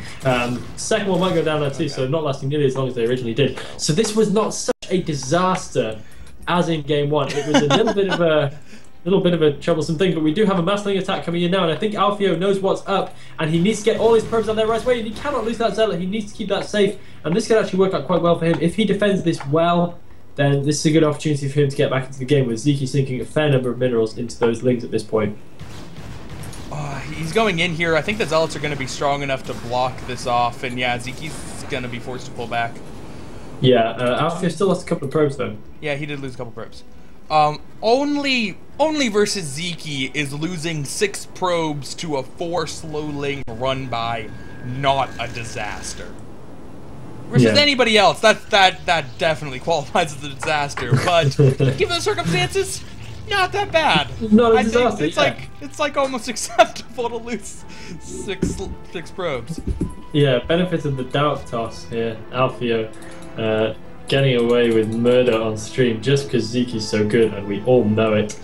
Second one might go down there too, so not lasting nearly as long as they originally did. So this was not such a disaster as in game 1. It was a little bit of a troublesome thing, but we do have a Massling attack coming in now, and I think Alfio knows what's up, and he needs to get all his probes out there right away, and he cannot lose that Zealot. He needs to keep that safe, and this could actually work out quite well for him. If he defends this well, then this is a good opportunity for him to get back into the game, with Zeke sinking a fair number of minerals into those Lings at this point. He's going in here. I think the Zealots are going to be strong enough to block this off, and yeah, Zeke's going to be forced to pull back. Yeah, Alfio still lost a couple of probes though. Yeah, he did lose a couple probes. Only versus Zeke is losing 6 probes to a 4 slow Ling run by not a disaster. Versus anybody else, that definitely qualifies as a disaster. But given the circumstances, not that bad. Not a disaster. It's like almost acceptable to lose six probes. Yeah, benefit of the doubt toss here, Alfio. Getting away with murder on stream just because Zeke is so good, and we all know it.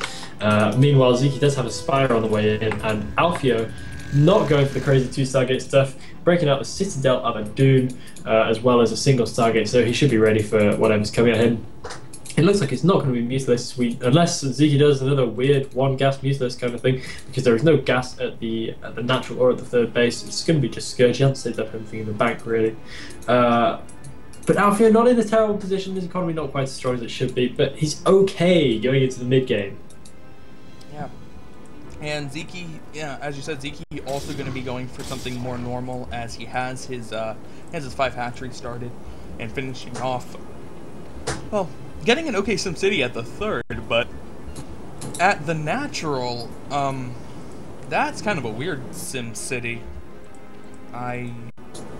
Meanwhile, Zeke does have a Spire on the way in, and Alfio not going for the crazy 2 Stargate stuff, breaking out the Citadel of Adun, as well as a single Stargate, so he should be ready for whatever's coming at him. It looks like it's not going to be Mutilus, unless Zeke does another weird 1 gas Mutilus kind of thing, because there is no gas at the natural or at the 3rd base. It's going to be just Scourge. He hasn't saved up anything in the bank, really. But Alfio not in a terrible position. His economy not quite as strong as it should be, but he's okay going into the mid game. Yeah, and Zeke, as you said, Zeke also going to be going for something more normal, as he has his 5 hatchery started and finishing off. Well, getting an OK SimCity at the 3rd, but at the natural, that's kind of a weird SimCity.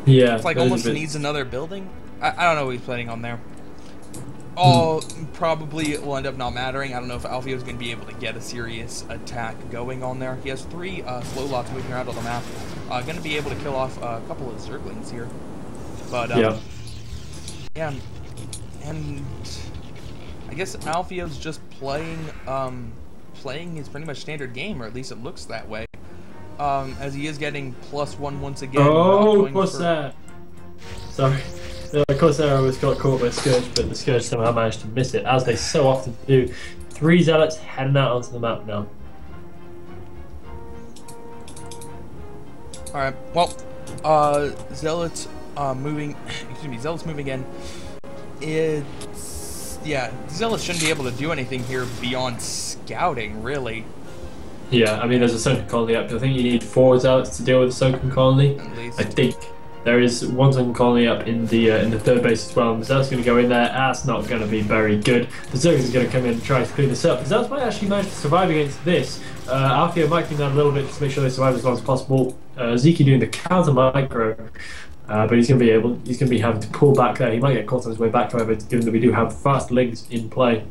It's like almost needs another building. I don't know what he's planning on there. Probably will end up not mattering. I don't know if Alfio is going to be able to get a serious attack going on there. He has 3 slow lots moving around on the map. Going to be able to kill off a couple of Zerglings here. But, yeah, and I guess Alfio's just playing his pretty much standard game, or at least it looks that way. As he is getting +1 once again. Oh, Corsair! Sorry. Corsair almost got caught by Scourge, but the Scourge somehow managed to miss it, as they so often do. 3 Zealots heading out onto the map now. Alright, well, Zealots moving, Zealots moving in. Zealots shouldn't be able to do anything here beyond scouting, really. Yeah, I mean, there's a Sunken Colony up. I think you need 4 Zealots to deal with the Sunken Colony. At least. I think. There is 1 Sunken Colony up in the 3rd base as well, and the Zealot's going to go in there. That's not going to be very good. The Zerg is going to come in and try to clean this up. The Zealots might actually manage to survive against this. Alfio might clean that a little bit just to make sure they survive as long as possible. Zeke doing the counter micro, but he's going to be having to pull back there. He might get caught on his way back, however, given that we do have fast Lings in play.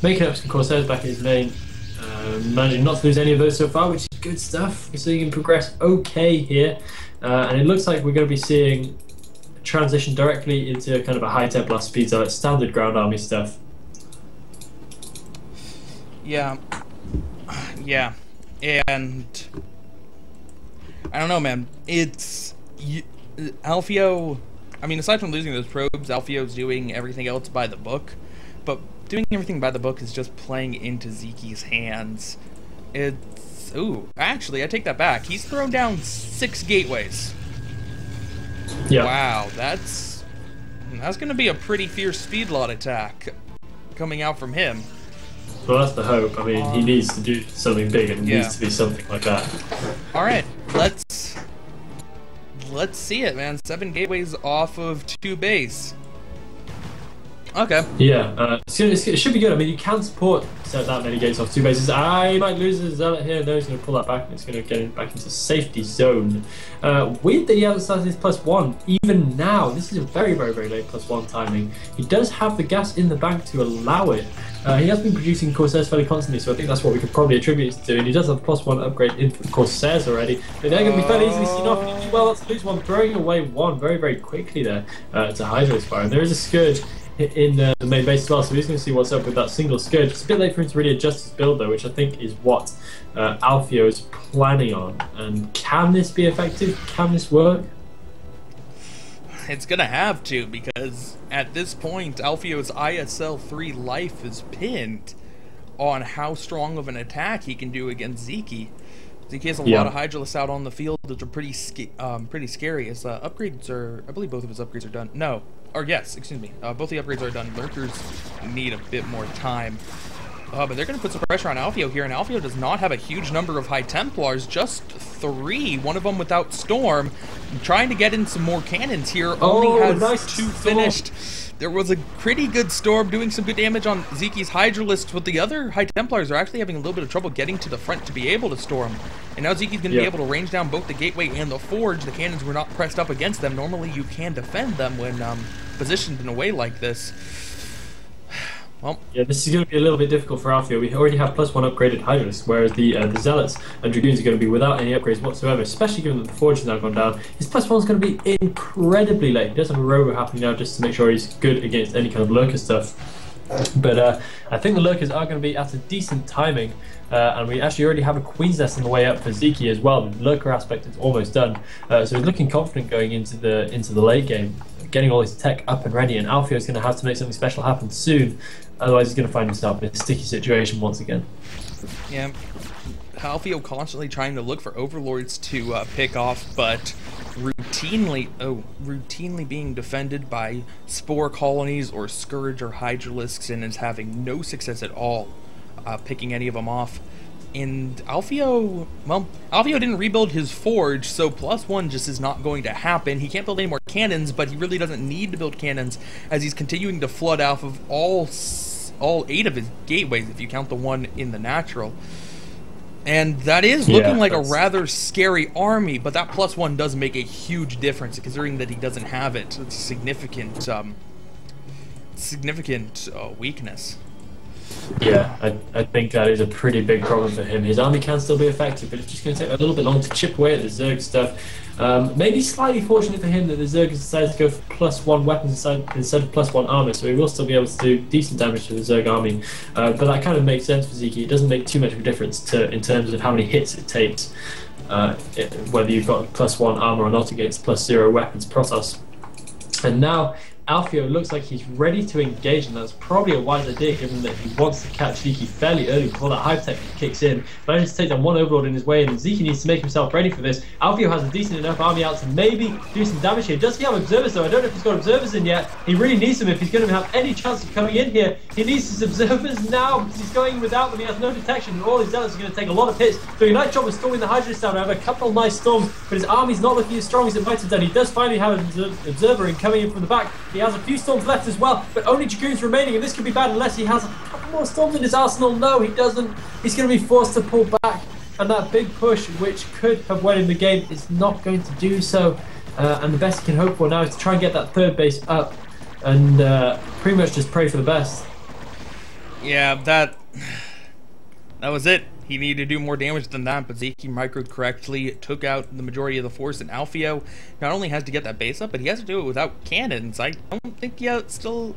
Making up some Corsairs back in his main. Managing not to lose any of those so far, which is good stuff. We're seeing him progress okay here. And it looks like we're going to be seeing a transition directly into kind of a high-tech blast speed, so it's standard ground army stuff. Yeah, and I don't know, man. Alfio. I mean, aside from losing those probes, Alfio's doing everything else by the book, but doing everything by the book is just playing into Zeke's hands. Ooh, actually, I take that back. He's thrown down 6 gateways. Yeah. Wow, that's going to be a pretty fierce speed lot attack coming out from him. Well, that's the hope. I mean, he needs to do something big, and it needs to be something like that. All right, let's see it, man. 7 gateways off of 2 base. Okay. Yeah, it should be good. I mean, you can support set that many gates off two bases. I might lose the Zealot here. No, he's going to pull that back. It's going to get him back into safety zone. Weird that he hasn't started his +1 even now. This is a very, very, very late +1 timing. He does have the gas in the bank to allow it. He has been producing Corsairs fairly constantly, so I think that's what we could probably attribute it to. And he does have the +1 upgrade in for the Corsairs already. But they're going to be fairly easily seen off. And you do well not to lose one, throwing away one very, very quickly there to Hydra's fire. And there is a Scourge in the main base as well, so he's going to see what's up with that single Scourge. It's a bit late for him to really adjust his build though, which I think is what Alfio is planning on. And can this be effective? Can this work? It's gonna have to, because at this point Alfio's ISL 3 life is pinned on how strong of an attack he can do against Zeke. Zeke has a lot of Hydralisks out on the field that are pretty scary. His upgrades are, I believe both of his upgrades are done. No. Or yes, excuse me. Both the upgrades are done. Lurkers need a bit more time. But they're going to put some pressure on Alfio here, and Alfio does not have a huge number of High Templars, just 3, one of them without Storm. Trying to get in some more cannons here, only has nice 2 finished. There was a pretty good Storm doing some good damage on Zeke's Hydralisk, but the other High Templars are actually having a little bit of trouble getting to the front to be able to Storm. And now Zeke's going to be able to range down both the Gateway and the Forge. The cannons were not pressed up against them. Normally you can defend them when positioned in a way like this. Well, yeah, this is going to be a little bit difficult for Alfio. We already have +1 upgraded Hydralisk, whereas the Zealots and Dragoons are going to be without any upgrades whatsoever, especially given that the Forge has now gone down. His +1 is going to be incredibly late. He does have a Robo happening now just to make sure he's good against any kind of Lurker stuff. But I think the Lurkers are going to be at a decent timing, and we actually already have a Queen's Nest on the way up for Zeke as well. The Lurker aspect is almost done, so he's looking confident going into the late game, getting all his tech up and ready, and Alfio is going to have to make something special happen soon, otherwise he's going to find himself in a sticky situation once again. Yeah, Alfio constantly trying to look for Overlords to pick off, but routinely being defended by Spore Colonies or Scourge or Hydralisks, and is having no success at all picking any of them off. And Alfio, well, Alfio didn't rebuild his Forge, so +1 just is not going to happen. He can't build any more cannons, but he really doesn't need to build cannons, as he's continuing to flood off of all 8 of his gateways, if you count the one in the natural. And that is looking like a rather scary army, but that +1 does make a huge difference, considering that he doesn't have it. It's a significant weakness. Yeah, I think that is a pretty big problem for him. His army can still be effective, but it's just going to take a little bit longer to chip away at the Zerg stuff. Maybe slightly fortunate for him that the Zerg has decided to go for +1 weapons instead of +1 armor, so he will still be able to do decent damage to the Zerg army. But that kind of makes sense for Zeke. It doesn't make too much of a difference in terms of how many hits it takes, whether you've got +1 armor or not against +0 weapons Protoss. And now Alfio looks like he's ready to engage, and that's probably a wise idea given that he wants to catch Zeke fairly early before that Hive Tech kicks in. Manages to take down one Overlord in his way, and Zeke needs to make himself ready for this. Alfio has a decent enough army out to maybe do some damage here. Does he have Observers though? I don't know if he's got Observers in yet. He really needs them if he's going to have any chance of coming in here. He needs his Observers now because he's going without them. He has no detection, and all his Zealots are going to take a lot of hits. Doing a nice job of storming the Hydra down. I have a couple of nice storms, but his army's not looking as strong as it might have done. He does finally have an Observer in coming in from the back. He has a few storms left as well, but only Dragoons remaining, and this could be bad unless he has a couple more storms in his arsenal. No, he doesn't. He's going to be forced to pull back, and that big push, which could have won him the game, is not going to do so. And the best he can hope for now is to try and get that third base up, and pretty much just pray for the best. Yeah, that was it. He needed to do more damage than that, but Zeke microed correctly, took out the majority of the force, and Alfio not only has to get that base up, but he has to do it without cannons. I don't think he still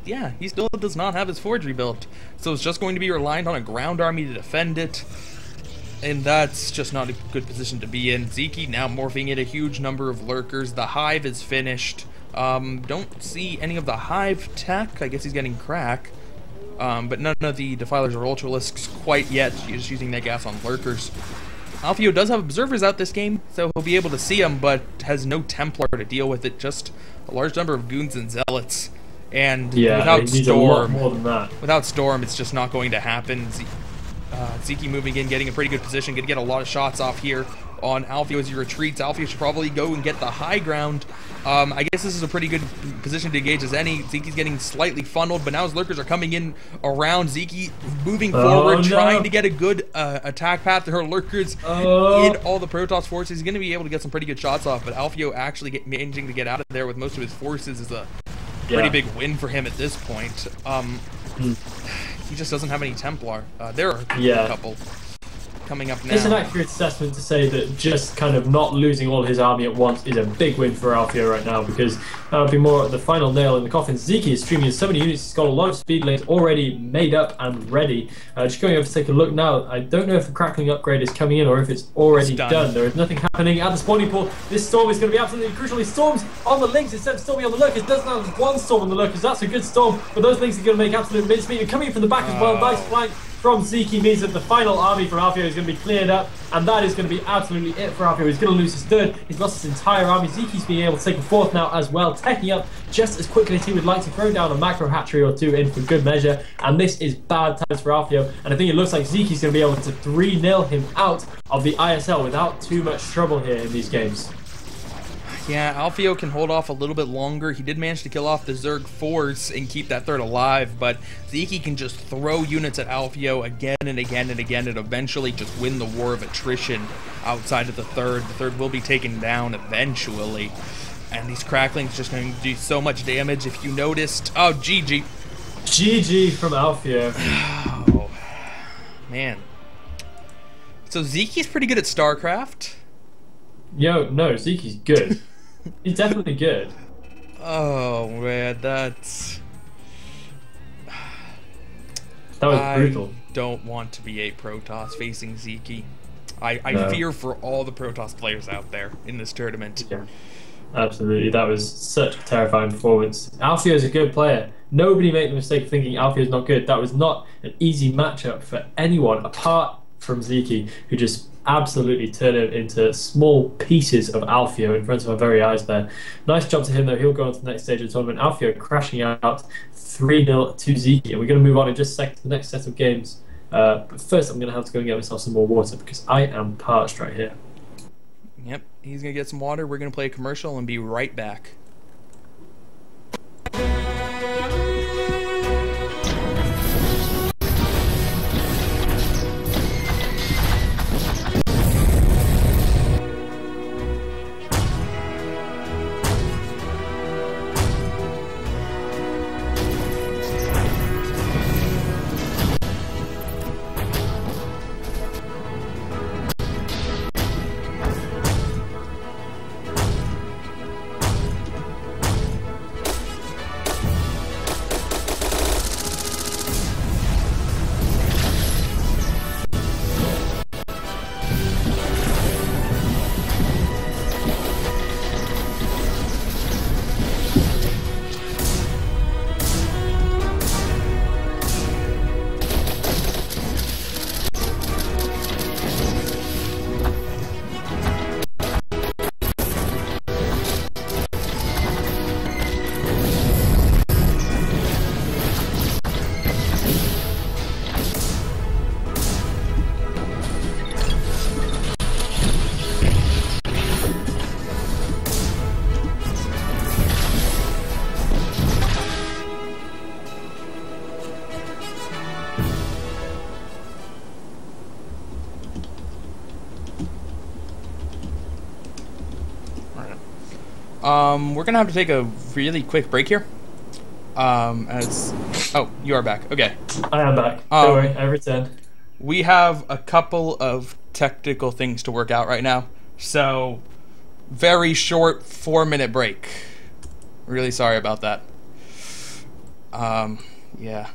does not have his Forge rebuilt. So it's just going to be reliant on a ground army to defend it, and that's just not a good position to be in. Zeke now morphing in a huge number of Lurkers. The Hive is finished. Don't see any of the Hive tech. I guess he's getting crack. But none of the Defilers or Ultralisks quite yet. He's just using that gas on Lurkers. Alfio does have Observers out this game, so he'll be able to see them, but has no Templar to deal with it. Just a large number of Goons and Zealots. And without Storm, more than that. Without Storm, it's just not going to happen. Zeke moving in, getting a pretty good position, going to get a lot of shots off here. on Alfio as he retreats. Alfio should probably go and get the high ground. I guess this is a pretty good position to engage as any. Zeke's getting slightly funneled, but now his lurkers are coming in around. Zeke moving forward, trying to get a good attack path to her lurkers in all the Protoss forces. He's going to be able to get some pretty good shots off, but Alfio actually managing to get out of there with most of his forces is a pretty big win for him at this point. He just doesn't have any Templar. There are a couple coming up now. It's an accurate assessment to say that just kind of not losing all his army at once is a big win for Alfio right now, because that would be more the final nail in the coffin. Zeke is streaming so many units. He's got a lot of speed lanes already made up and ready. Just going over to take a look now. I don't know if the crackling upgrade is coming in or if it's already done. There is nothing happening at the spawning pool. This storm is going to be absolutely crucial. He storms on the links instead of storming on the lurkers. Doesn't have one storm on the lurkers. That's a good storm, but those links are going to make absolute mincemeat. And coming in from the back as well. Nice flank from Zeke means that the final army for Alfio is going to be cleared up, and that is going to be absolutely it for Alfio. He's going to lose his third. He's lost his entire army. Zeke's being able to take a fourth now as well, taking up just as quickly as he would like to, throw down a macro hatchery or two in for good measure, and this is bad times for Alfio, and I think it looks like Zeke's going to be able to 3-0 him out of the ISL without too much trouble here in these games. Yeah, Alfio can hold off a little bit longer. He did manage to kill off the Zerg force and keep that third alive, but Zeke can just throw units at Alfio again and again and again and eventually just win the war of attrition outside of the third. The third will be taken down eventually, and these cracklings just going to do so much damage. If you noticed, oh, GG. GG from Alfio. Oh, man. So Zeke's pretty good at StarCraft. Yo, no, Zeke's good. He's definitely good. Oh man, that was brutal. I don't want to be a Protoss facing Zeke. I fear for all the Protoss players out there in this tournament. Yeah, absolutely. That was such a terrifying performance. Alfio is a good player. Nobody make the mistake of thinking Alfio is not good. That was not an easy matchup for anyone apart from Zeke, who just absolutely turned it into small pieces of Alfio in front of our very eyes there. Nice job to him though. He'll go on to the next stage of the tournament. Alfio crashing out 3-0 to Zeke, and we're going to move on in just a second to the next set of games. But first I'm going to have to go and get myself some more water because I am parched right here. Yep, he's going to get some water. We're going to play a commercial and be right back. We're gonna have to take a really quick break here. Oh, you are back. Okay. I am back. Don't worry, I returned. We have a couple of technical things to work out right now, so very short 4-minute break. Really sorry about that. Yeah.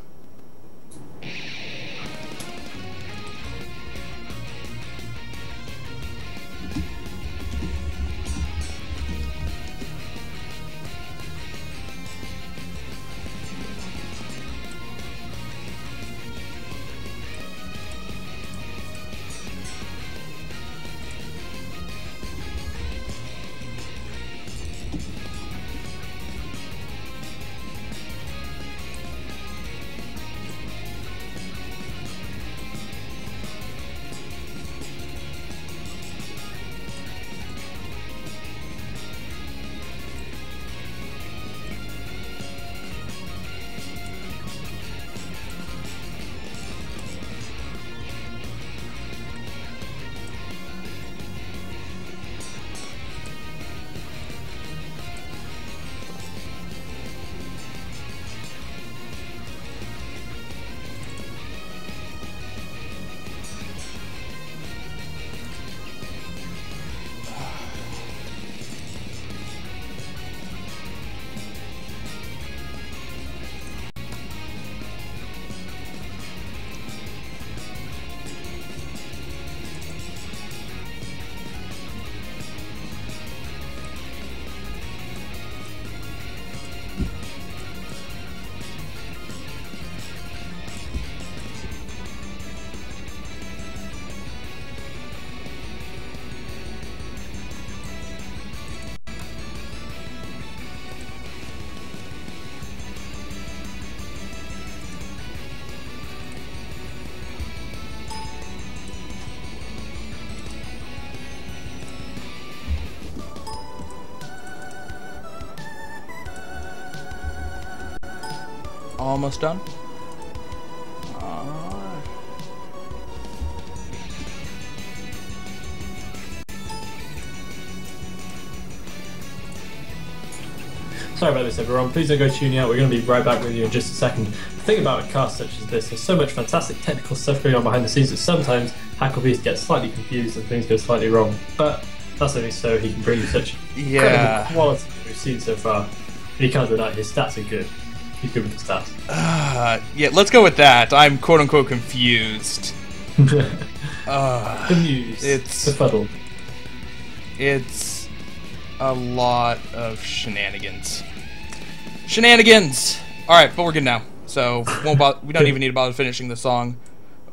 Almost done. Sorry about this, everyone. Please don't go tuning out. We're going to be right back with you in just a second. The thing about a cast such as this, there's so much fantastic technical stuff going on behind the scenes that sometimes Hacklebeast gets slightly confused and things go slightly wrong. But that's only so he can bring you such incredible quality that we've seen so far. And he can't deny his stats are good. He's good with the stats. Yeah, let's go with that. I'm quote-unquote confused. Amused. It's befuddled. It's a lot of shenanigans. Shenanigans! Alright, but we're good now. So, we don't even need to bother finishing the song.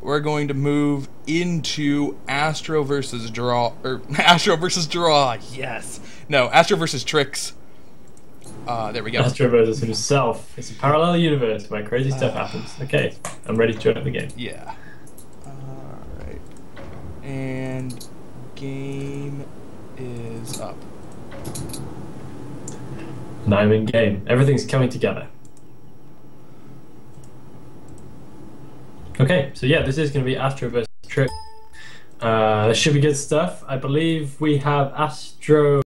We're going to move into Astro versus Draw. Astro versus Draw, yes! No, Astro versus Tricks. There we go. Astro versus himself. It's a parallel universe where crazy stuff happens. Okay, I'm ready to join the game. Yeah. Alright. And game is up. And I'm in game. Everything's coming together. Okay, so yeah, this is going to be Astro versus Tricks. This should be good stuff. I believe we have Astro